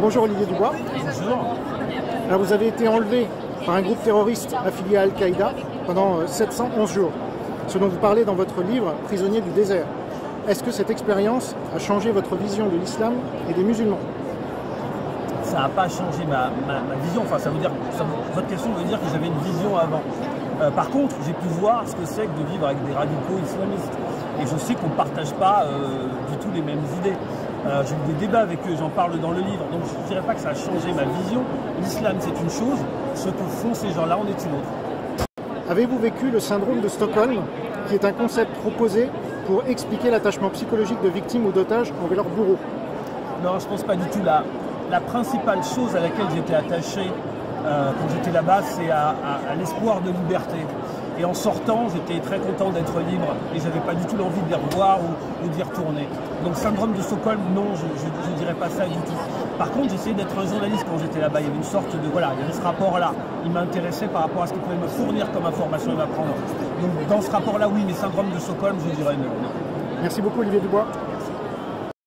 Bonjour Olivier Dubois. Bonjour. Alors, vous avez été enlevé par un groupe terroriste affilié à Al-Qaïda pendant 711 jours, ce dont vous parlez dans votre livre « Prisonnier du désert ». Est-ce que cette expérience a changé votre vision de l'islam et des musulmans? Ça n'a pas changé ma vision, enfin ça veut dire, votre question veut dire que j'avais une vision avant. Par contre, j'ai pu voir ce que c'est que de vivre avec des radicaux islamistes. Et je sais qu'on ne partage pas du tout les mêmes idées. J'ai eu des débats avec eux, j'en parle dans le livre. Donc je ne dirais pas que ça a changé ma vision. L'islam c'est une chose, ce que font ces gens-là en est une autre. Avez-vous vécu le syndrome de Stockholm, qui est un concept proposé pour expliquer l'attachement psychologique de victimes ou d'otages envers leurs bourreaux? Non, je ne pense pas du tout. La principale chose à laquelle j'étais attaché quand j'étais là-bas, c'est à l'espoir de liberté. Et en sortant, j'étais très content d'être libre et je n'avais pas du tout l'envie de les revoir ou d'y retourner. Donc syndrome de Stockholm, non, je ne dirais pas ça du tout. Par contre, j'essayais d'être un journaliste quand j'étais là-bas. Il y avait une sorte de, voilà, il y avait ce rapport-là. Il m'intéressait par rapport à ce qu'il pouvait me fournir comme information et m'apprendre. Donc dans ce rapport-là, oui, mais syndrome de Stockholm, je dirais non. Merci beaucoup Olivier Dubois.